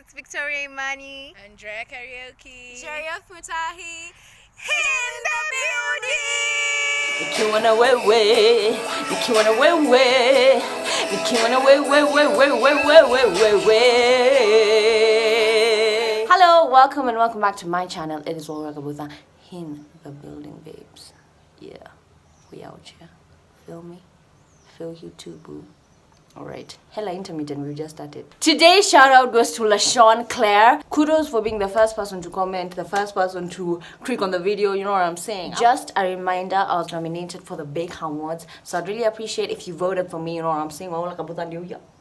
it's Victoria Imani. Andrea Karaoke. Jerry Mutahi. In the building! Nikiwana wewe, nikiwana wewe, nikiwana wewe. Hello, welcome and welcome back to my channel. It is Wahura Kabutha in the building, babes. Yeah, we out here. Feel me? Feel you too, boo. Alright, hella intermittent, we just started. Today's shout out goes to LaShawn Claire. Kudos for being the first person to comment, the first person to click on the video, you know what I'm saying? Just a reminder, I was nominated for the Big Awards, so I'd really appreciate if you voted for me, you know what I'm saying?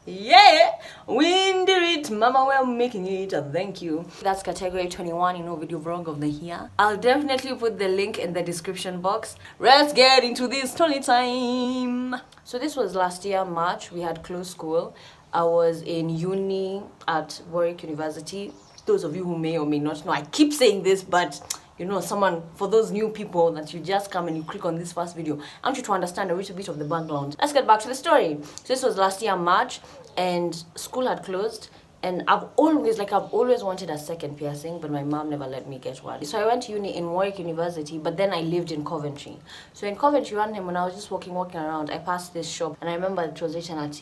Yeah, we did it, mama, we're making it, thank you. That's category 21, you know, video vlog of the year. I'll definitely put the link in the description box. Let's get into this story time. So this was last year, March. We had closed school. I was in uni at Warwick University. Those of you who may or may not know, I keep saying this, but you know, for those new people that you just come and you click on this first video, I want you to understand a little bit of the background. Let's get back to the story. So this was last year, March, and school had closed. And I've always wanted a second piercing, but my mom never let me get one. So I went to uni in Warwick University, but then I lived in Coventry. So in Coventry one time when I was just walking around, I passed this shop, and I remember it was written at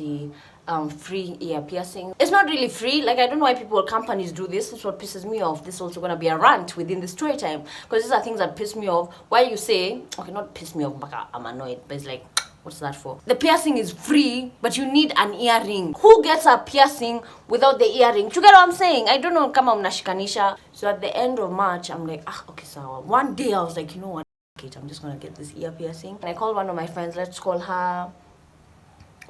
free ear piercing. It's not really free. Like, I don't know why companies do this. This is what pisses me off. This is also gonna be a rant within the story time, because these are things that piss me off. Why you say, okay, not piss me off, but I'm annoyed, but it's like, what's that for? The piercing is free, but you need an earring. Who gets a piercing without the earring? You get what I'm saying? I don't know, kama mnashikanisha. So at the end of March, I'm like, okay, so one day I was like, you know what? I'm just gonna get this ear piercing. And I called one of my friends, let's call her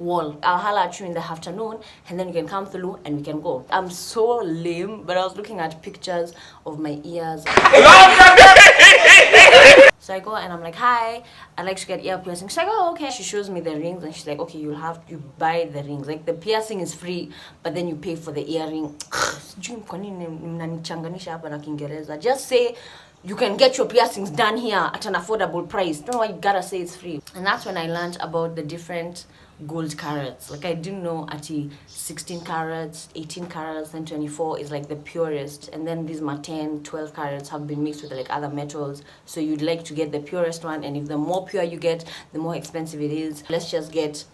Wall. I'll holler at you in the afternoon, and then you can come through and we can go. I'm so lame, but I was looking at pictures of my ears. So I go and I'm like, hi, I'd like to get ear piercing. She's like, oh, okay. She shows me the rings and she's like, okay, you buy the rings. Like, the piercing is free, but then you pay for the earring. Just say you can get your piercings done here at an affordable price. Don't know why you gotta say it's free. And that's when I learned about the different gold carats. Like, I didn't know at 16 carats, 18 carats, and 24 is like the purest, and then these 10, 12 carats have been mixed with like other metals, so you'd like to get the purest one, and if the more pure you get, the more expensive it is. Let's just get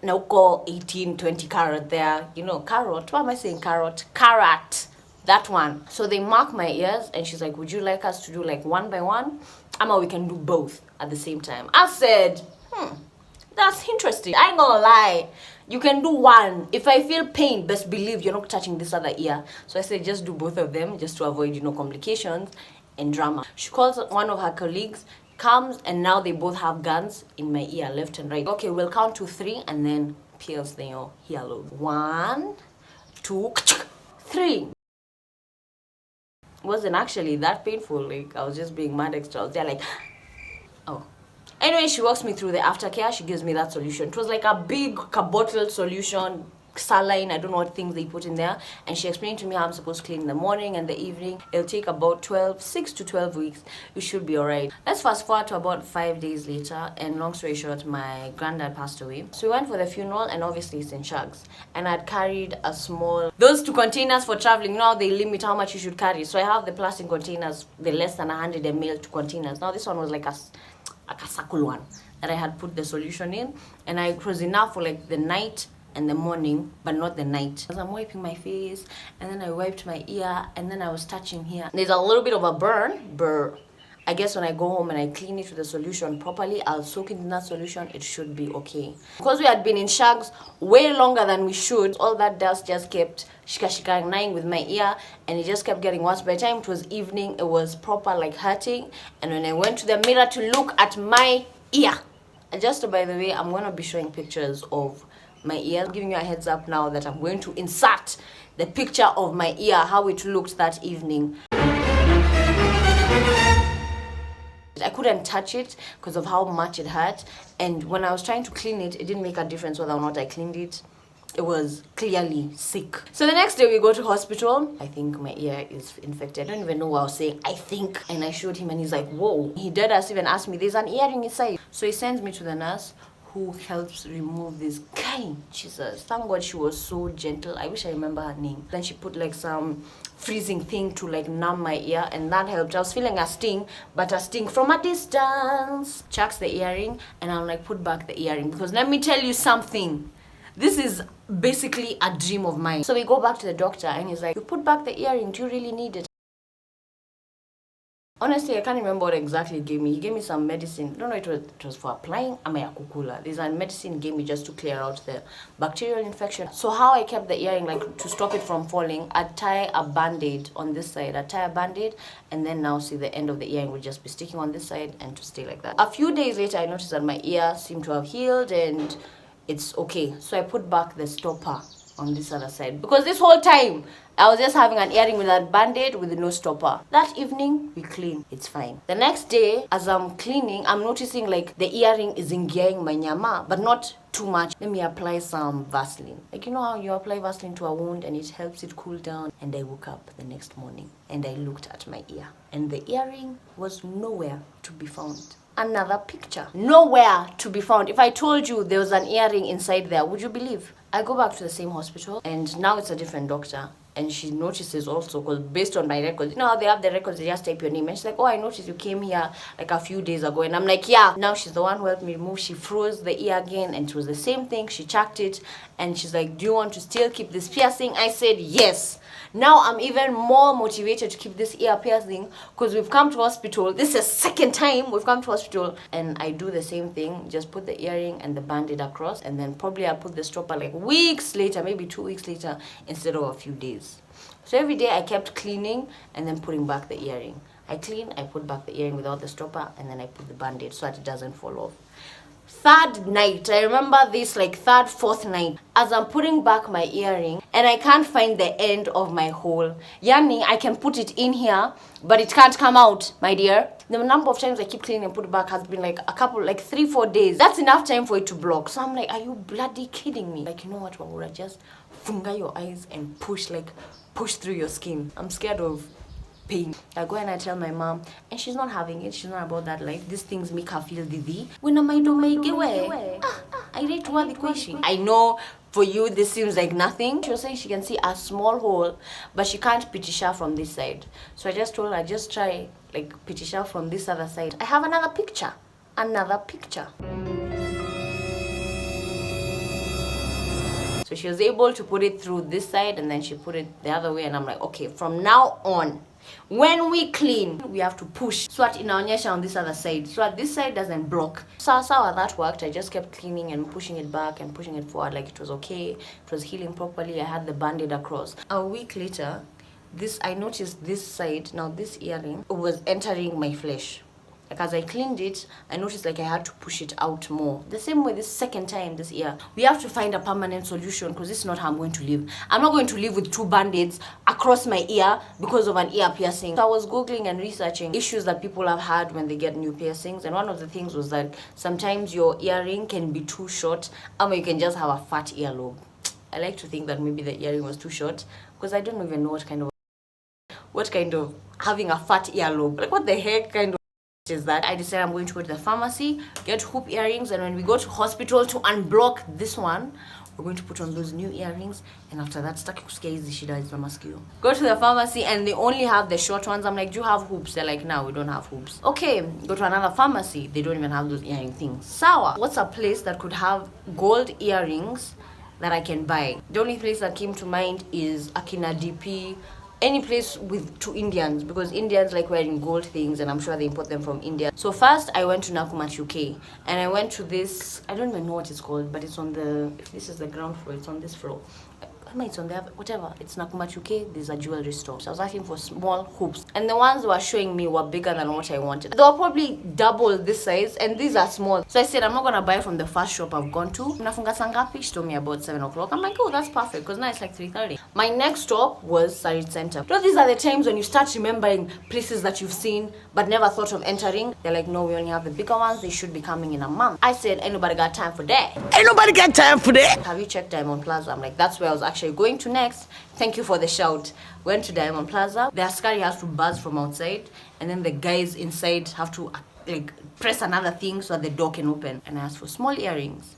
now call 18, 20 carat there, you know, carrot. Why am I saying carrot? Carat, that one. So they mark my ears, and she's like, would you like us to do like one by one, or we can do both at the same time? I said, that's interesting. I ain't gonna lie. You can do one. If I feel pain, best believe you're not touching this other ear. So I said, just do both of them, just to avoid, you know, complications and drama. She calls one of her colleagues, comes, and now they both have guns in my ear, left and right. Okay, we'll count to 3 and then pierce the earlobe. 1, 2, 3. Wasn't actually that painful. Like, I was just being mad extra. I was there like, oh. Anyway, she walks me through the aftercare. She gives me that solution. It was like a big bottle solution, saline, I don't know what things they put in there. And she explained to me how I'm supposed to clean in the morning and the evening. It'll take about 6 to 12 weeks. You should be alright. Let's fast forward to about 5 days later. And long story short, my granddad passed away. So we went for the funeral, and obviously it's in Shags. And I'd carried a small, those 2 containers for traveling. You know, they limit how much you should carry. So I have the plastic containers, the less than 100 ml containers. Now this one was like a circle one that I had put the solution in, and it was enough for like the night and the morning, but not the night. As I'm wiping my face, and then I wiped my ear, and then I was touching here. There's a little bit of a burr. I guess when I go home and I clean it with the solution properly, I'll soak it in that solution, it should be okay. Because we had been in Shags way longer than we should, all that dust just kept shika with my ear, and it just kept getting worse. By the time it was evening, it was proper like hurting. And when I went to the mirror to look at my ear, and just by the way, I'm going to be showing pictures of my ear. I'm giving you a heads up now that I'm going to insert the picture of my ear, how it looked that evening. I couldn't touch it because of how much it hurt, and when I was trying to clean it, it didn't make a difference whether or not I cleaned it. It was clearly sick. So the next day we go to hospital. I think my ear is infected. I don't even know what I was saying. I think. And I showed him, and he's like, whoa. He did us even ask me, there's an earring inside. So he sends me to the nurse, who helps remove this guy. Jesus, thank God she was so gentle. I wish I remember her name. Then she put like some freezing thing to like numb my ear, and that helped. I was feeling a sting, but a sting from a distance. Chucks the earring, and I'm like, put back the earring, because let me tell you something. This is basically a dream of mine. So we go back to the doctor, and he's like, you put back the earring, do you really need it? Honestly, I can't remember what exactly he gave me. He gave me some medicine. I don't know if it was for applying amayakukula. There's a medicine he gave me just to clear out the bacterial infection. So how I kept the earring, like to stop it from falling, I'd tie a band-aid on this side. I'd tie a band-aid, and then now see the end of the earring would just be sticking on this side and to stay like that. A few days later, I noticed that my ear seemed to have healed and it's okay. So I put back the stopper on this other side, because this whole time I was just having an earring with a band-aid with no stopper. That evening we clean, it's fine. The next day, as I'm cleaning, I'm noticing like the earring is ingiaing my nyama, but not too much. Let me apply some Vaseline. Like, you know how you apply Vaseline to a wound and it helps it cool down? And I woke up the next morning and I looked at my ear, and the earring was nowhere to be found. Another picture, nowhere to be found. If I told you there was an earring inside there, would you believe? I go back to the same hospital, and now it's a different doctor, and she notices also, because based on my records, you know how they have the records, they just type your name, and she's like, oh, I noticed you came here like a few days ago. And I'm like, yeah. Now she's the one who helped me remove. She froze the ear again, and it was the same thing. She checked it, and she's like, do you want to still keep this piercing? I said yes. Now I'm even more motivated to keep this ear piercing, because we've come to hospital. This is the second time we've come to hospital, and I do the same thing. Just put the earring and the band-aid across, and then probably I'll put the stopper like weeks later, maybe 2 weeks later, instead of a few days. So every day I kept cleaning and then putting back the earring. I clean, I put back the earring without the stopper, and then I put the band-aid so that it doesn't fall off. Third night, I remember this, like third, fourth night, as I'm putting back my earring and I can't find the end of my hole. Yani, I can put it in here, but it can't come out, my dear. The number of times I keep cleaning and put it back has been like a couple, like 3-4 days. That's enough time for it to block. So I'm like, are you bloody kidding me? Like, you know what, Wahura, just funga your eyes and push through your skin. I'm scared of pain. I go and I tell my mom, and she's not having it. She's not about that life. These things make her feel dizzy. When am I do make it? I rate what the question. I know for you this seems like nothing. She was saying she can see a small hole, but she can't pitisha from this side. So I just told her, just try like pitisha from this other side. I have another picture. So she was able to put it through this side, and then she put it the other way, and I'm like, okay, from now on, when we clean, we have to push so that inaonyesha on this other side, so that this side doesn't block. So that worked. I just kept cleaning and pushing it back and pushing it forward, like it was okay. It was healing properly. I had the band-aid across. A week later, I noticed this side, now this earring, was entering my flesh. Like as I cleaned it, I noticed like I had to push it out more. The same way this second time this year. We have to find a permanent solution, because this is not how I'm going to live. I'm not going to live with 2 band-aids across my ear because of an ear piercing. So I was Googling and researching issues that people have had when they get new piercings. And one of the things was that sometimes your earring can be too short, or you can just have a fat earlobe. I like to think that maybe the earring was too short, because I don't even know what kind of having a fat earlobe. Like what the heck kind of is that? I decided I'm going to go to the pharmacy, get hoop earrings, and when we go to hospital to unblock this one, we're going to put on those new earrings, and after that, go to the pharmacy, and they only have the short ones. I'm like, do you have hoops? They're like, no, we don't have hoops. Okay, go to another pharmacy. They don't even have those earring things. Sawa. What's a place that could have gold earrings that I can buy? The only place that came to mind is Akina DP. Any place with 2 Indians, because Indians like wearing gold things, and I'm sure they import them from India. So first I went to Nakumatt UK, and I went to this, I don't even know what it's called, but it's on if this is the ground floor, it's on this floor. It's on there, whatever. It's Nakumatt UK. There's a jewelry store. So I was asking for small hoops, and the ones they were showing me were bigger than what I wanted. They were probably double this size, and these are small. So I said, I'm not gonna buy from the first shop I've gone to. Nafunga Sangapi, she told me about 7 o'clock. I'm like, oh, that's perfect, because now it's like 3:30. My next stop was Sarit Center. So these are the times when you start remembering places that you've seen but never thought of entering. They're like, no, we only have the bigger ones. They should be coming in a month. I said, ain't nobody got time for that. Ain't nobody got time for that. Have you checked Diamond Plaza? I'm like, that's where I was actually going to next. Thank you for the shout. Went to Diamond Plaza. The askari has to buzz from outside, and then the guys inside have to like press another thing so that the door can open. And I asked for small earrings.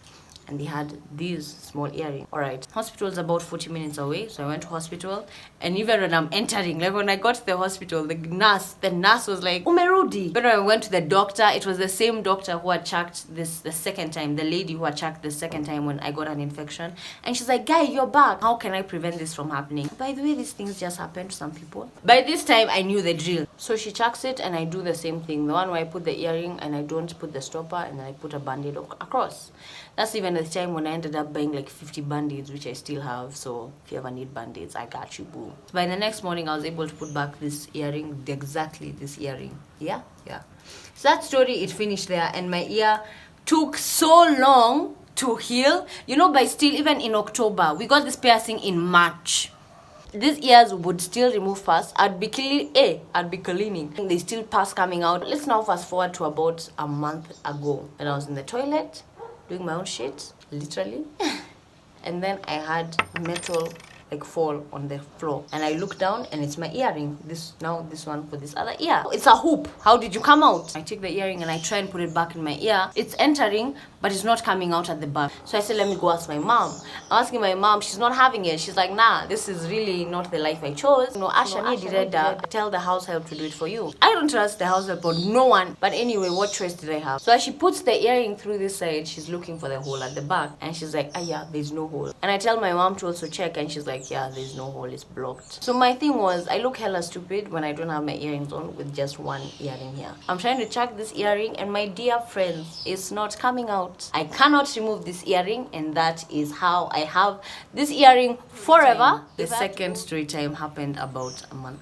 And they had these small earrings. Alright, hospital is about 40 minutes away, so I went to hospital. And even when I'm entering, like when I got to the hospital, the nurse was like, Umerudi. But when I went to the doctor, it was the same doctor who had checked this the second time, the lady who had checked the second time when I got an infection. And she's like, guy, you're back. How can I prevent this from happening? By the way, these things just happen to some people. By this time, I knew the drill. So she checks it and I do the same thing. The one where I put the earring and I don't put the stopper and then I put a band-aid across. That's even the time when I ended up buying like 50 band-aids, which I still have. So if you ever need band-aids, I got you, boo. So by the next morning, I was able to put back this earring, exactly this earring. Yeah. So that story, it finished there. And my ear took so long to heal. You know, by still, even in October, we got this piercing in March. These ears would still remove pus. I'd be cleaning. They still pus coming out. Let's now fast forward to about a month ago. And I was in the toilet doing my own shit, literally. And then I had metal like fall on the floor. And I look down and it's my earring. This one for this other ear. It's a hoop. How did you come out? I take the earring and I try and put it back in my ear. It's entering, but it's not coming out at the back. So I said, let me go ask my mom. I'm asking my mom, she's not having it. She's like, nah, this is really not the life I chose. No, Asha did tell the house help to do it for you. I don't trust the house help or no one. But anyway, what choice did I have? So as she puts the earring through this side, she's looking for the hole at the back. And she's like, yeah, there's no hole. And I tell my mom to also check and she's like, yeah, there's no hole, it's blocked. So my thing was, I look hella stupid when I don't have my earrings on with just one earring here. I'm trying to check this earring and my dear friends, it's not coming out. I cannot remove this earring and that is how I have this earring forever. The second story time happened about a month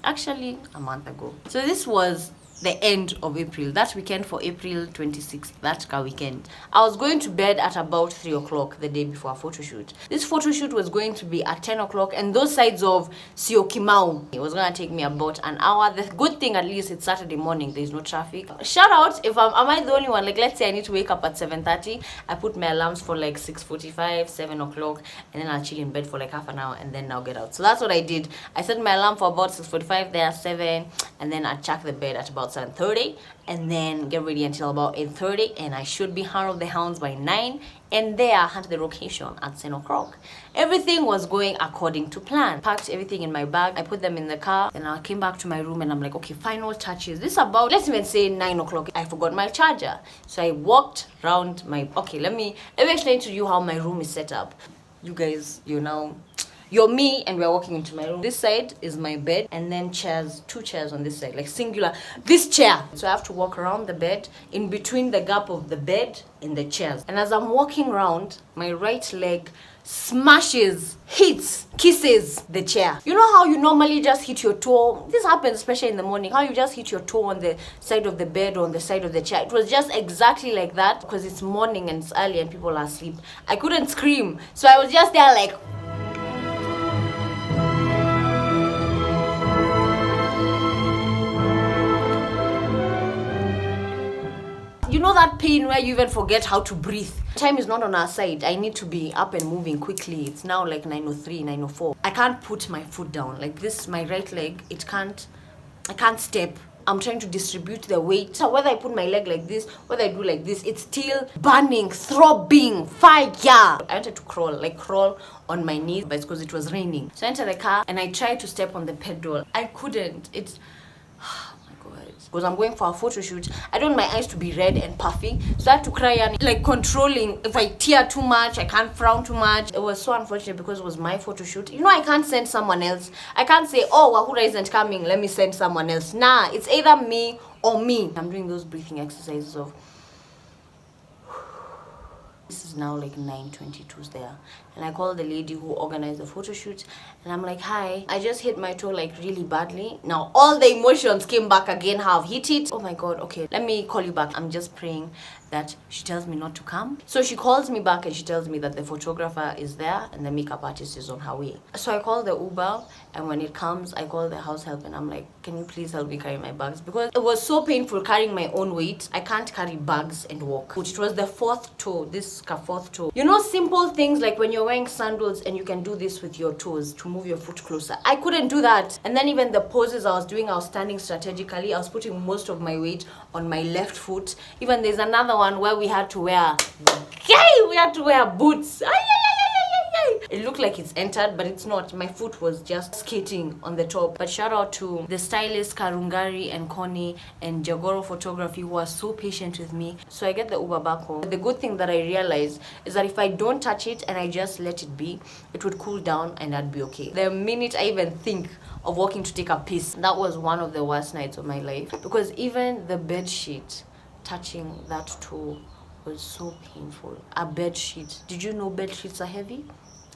ago. So this was the end of April, that weekend for April 26th, that weekend. I was going to bed at about 3 o'clock the day before a photo shoot. This photo shoot was going to be at 10 o'clock and those sides of Syokimau. It was going to take me about an hour. The good thing, at least it's Saturday morning, there's no traffic. Shout out if am I the only one? Like, let's say I need to wake up at 7:30. I put my alarms for like 6:45, 7 o'clock, and then I'll chill in bed for like half an hour and then I'll get out. So that's what I did. I set my alarm for about 6:45 there, 7, and then I check the bed at about 7:30 and then get ready until about 8:30 and I should be Hunt of the Hounds by 9 and there hunt the location at 10 o'clock. Everything was going according to plan. Packed everything in my bag. I put them in the car and I came back to my room and I'm like, okay, final touches. This is about, let's even say 9 o'clock. I forgot my charger. So I walked around my, okay, let me explain to you how my room is set up. You guys, you're me and we're walking into my room. This side is my bed and then chairs, 2 chairs on this side, like singular. This chair. So I have to walk around the bed in between the gap of the bed and the chairs. And as I'm walking around, my right leg kisses the chair. You know how you normally just hit your toe? This happens especially in the morning. How you just hit your toe on the side of the bed or on the side of the chair. It was just exactly like that because it's morning and it's early and people are asleep. I couldn't scream. So I was just there like, you know that pain where you even forget how to breathe? Time is not on our side. I need to be up and moving quickly. It's now like 9:03, 9:04. I can't put my foot down. Like this, my right leg, I can't step. I'm trying to distribute the weight. So whether I put my leg like this, whether I do like this, it's still burning, throbbing, fire. I wanted to crawl on my knees, but it's because it was raining. So I entered the car and I tried to step on the pedal. I couldn't. Because I'm going for a photo shoot, I don't want my eyes to be red and puffy, so I had to cry and like controlling. If I tear too much, I can't frown too much. It was so unfortunate because it was my photo shoot. You know, I can't send someone else. I can't say, oh, Wahura isn't coming, let me send someone else. Nah, it's either me or me. I'm doing those breathing exercises of, this is now like 9:22 there, and I called the lady who organized the photo shoot and I'm like, hi, I just hit my toe like really badly. Now all the emotions came back again, how I've hit it. Oh my god, okay, let me call you back. I'm just praying that she tells me not to come. So she calls me back and she tells me that the photographer is there and the makeup artist is on her way. So I call the Uber and when it comes, I call the house help and I'm like, can you please help me carry my bags? Because it was so painful carrying my own weight. I can't carry bags and walk. Which was the 4th toe, this 4th toe. You know, simple things like when you're you're wearing sandals and you can do this with your toes to move your foot closer. I couldn't do that. And then even the poses I was doing, I was standing strategically. I was putting most of my weight on my left foot. Even there's another one where we had to wear boots. It looked like it's entered, but it's not. My foot was just skating on the top. But shout out to the stylist Karungari and Connie and Jagoro Photography, who are so patient with me. So I get the Uber back home. The good thing that I realized is that if I don't touch it and I just let it be, it would cool down and I'd be okay. The minute I even think of walking to take a piss, that was one of the worst nights of my life, because even the bed sheet touching that toe was so painful. A bed sheet. Did you know bed sheets are heavy?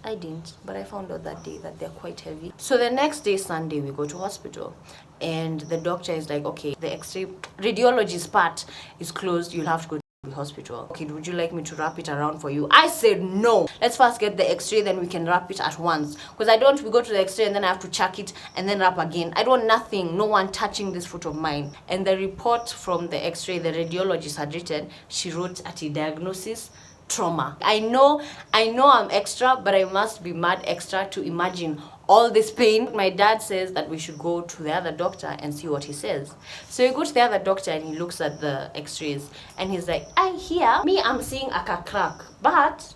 I didn't, but I found out that day that they're quite heavy. So the next day, Sunday, we go to hospital, and the doctor is like, okay, the x-ray radiologist part is closed, you'll have to go to the hospital. Okay, would you like me to wrap it around for you? I said no. Let's first get the x-ray, then we can wrap it at once. Because we go to the x-ray and then I have to chuck it and then wrap again. I don't want nothing, no one touching this foot of mine. And the report from the x-ray the radiologist had written, she wrote at the diagnosis, trauma. I know I'm extra, but I must be mad extra to imagine all this pain. My dad says that we should go to the other doctor and see what he says. So we go to the other doctor and he looks at the x-rays and he's like, I'm seeing a crack, but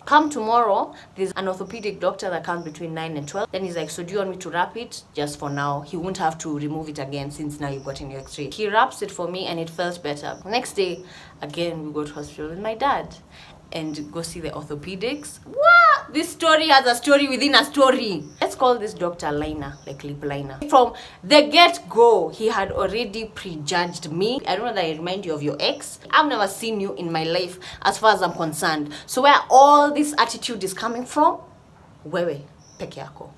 come tomorrow, there's an orthopedic doctor that comes between 9 and 12. Then he's like, so do you want me to wrap it? Just for now. He won't have to remove it again since now you got in your x-ray. He wraps it for me and it felt better. Next day, again, we go to hospital with my dad and go see the orthopedics. What? This story has a story within a story. Let's call this doctor liner, like lip liner. From the get-go, he had already prejudged me. I don't know that I remind you of your ex. I've never seen you in my life as far as I'm concerned. So where all this attitude is coming from, wewe, peke yako.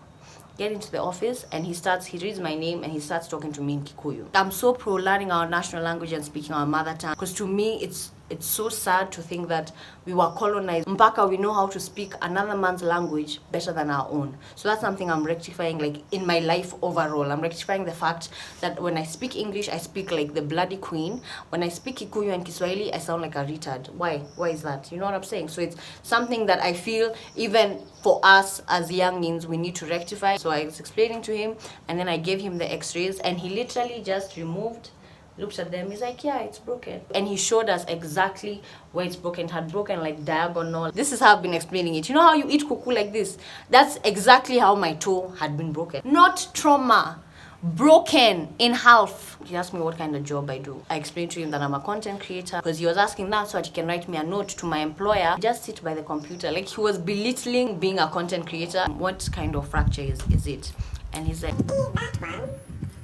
Get into the office and he reads my name and he starts talking to me in Kikuyu. I'm so pro learning our national language and speaking our mother tongue, because to me it's so sad to think that we were colonized. Mpaka we know how to speak another man's language better than our own. So that's something I'm rectifying, like in my life overall. I'm rectifying the fact that when I speak English, I speak like the bloody queen. When I speak Kikuyu and Kiswahili, I sound like a retard. Why? Why is that? You know what I'm saying? So it's something that I feel even for us as youngins, we need to rectify. So I was explaining to him and then I gave him the x-rays and he literally just looked at them, he's like, yeah, it's broken. And he showed us exactly where it's broken. It had broken like diagonal. This is how I've been explaining it. You know how you eat kuku like this? That's exactly how my toe had been broken. Not trauma, broken in half. He asked me what kind of job I do. I explained to him that I'm a content creator, because he was asking that so that he can write me a note to my employer. Just sit by the computer. Like he was belittling being a content creator. What kind of fracture is it? And he's like, that one,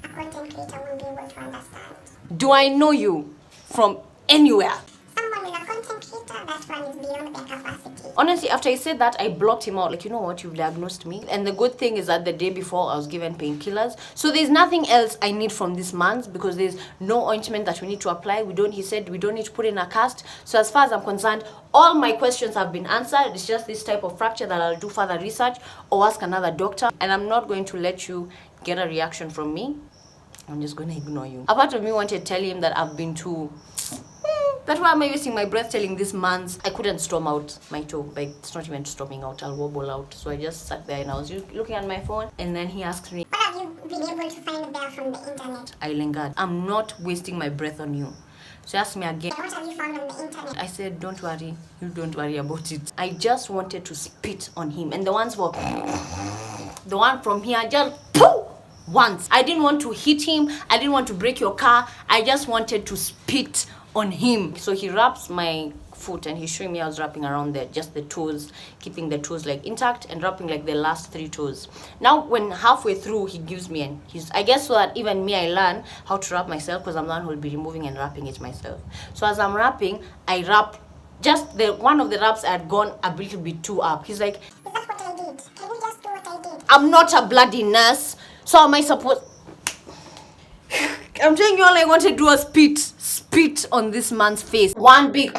a content creator won't be able to understand. Do I know you from anywhere? Someone with a content creator, that one is beyond their capacity. Honestly, after I said that, I blocked him out. Like, you know what? You've diagnosed me. And the good thing is that the day before, I was given painkillers. So there's nothing else I need from this month, because there's no ointment that we need to apply. He said we don't need to put in a cast. So as far as I'm concerned, all my questions have been answered. It's just this type of fracture that I'll do further research or ask another doctor. And I'm not going to let you get a reaction from me. I'm just going to ignore you. A part of me wanted to tell him that I've been too... That's why I'm wasting my breath telling this man's... I couldn't storm out my toe. Like, it's not even storming out. I'll wobble out. So I just sat there and I was looking at my phone. And then he asked me, what have you been able to find there from the internet? I lingered. I'm not wasting my breath on you. So he asked me again. What have you found on the internet? I said, don't worry. You don't worry about it. I just wanted to spit on him. And the one from here just... Pooh! Once. I didn't want to hit him. I didn't want to break your car. I just wanted to spit on him. So he wraps my foot and he's showing me I was wrapping around there, just the toes, keeping the toes like intact and wrapping like the last 3 toes. Now when halfway through he gives me, and I guess so that even me I learn how to wrap myself, because I'm the one who will be removing and wrapping it myself. So as I'm wrapping, I wrap just one of the wraps I had gone a little bit too up. He's like, is that what I did? Can you just do what I did? I'm not a bloody nurse. So am I supposed... I'm telling you, all I wanted to do was spit on this man's face. One big...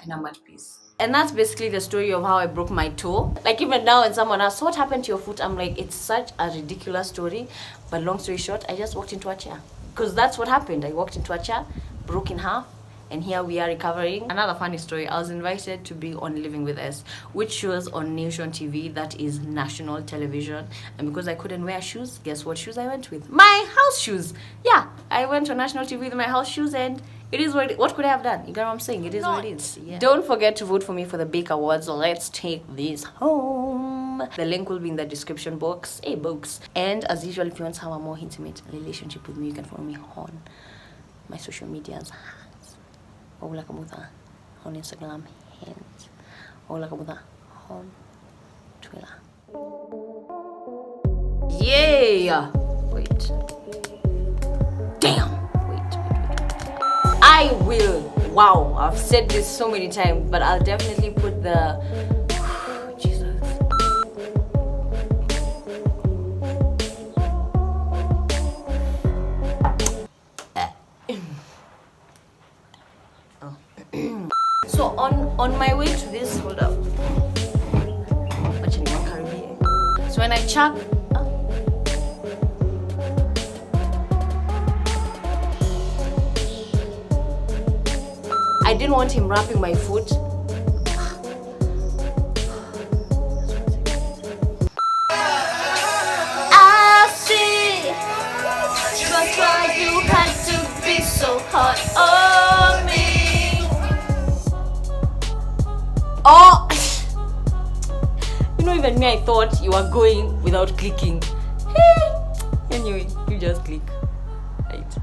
And I'm at peace. And that's basically the story of how I broke my toe. Like even now when someone asks, what happened to your foot? I'm like, it's such a ridiculous story. But long story short, I just walked into a chair. Because that's what happened. I walked into a chair, broke in half, and here we are recovering. Another funny story, I was invited to be on Living with Us, which shows on Nation TV, that is national television. And because I couldn't wear shoes, guess what shoes I went with? My house shoes. Yeah, I went on national TV with my house shoes, and it is what could I have done? You get what I'm saying? It is what it is. Yeah. Don't forget to vote for me for the Bake Awards. Let's take this home. The link will be in the description box. Hey, books. And as usual, if you want to have a more intimate relationship with me, you can follow me on my social medias. Wahura Kabutha on Instagram and Wahura Kabutha on Twitter. Yeah. Wait. Damn. Wait. I will. Wow. I've said this so many times, but I'll definitely put the. Jesus. So on my way to this, hold up. So when I chuck, I didn't want him wrapping my foot. I see. Just why you had to be so hard on me. Oh, you know, even me, I thought you were going without clicking. Hey. Anyway, you just click. Right.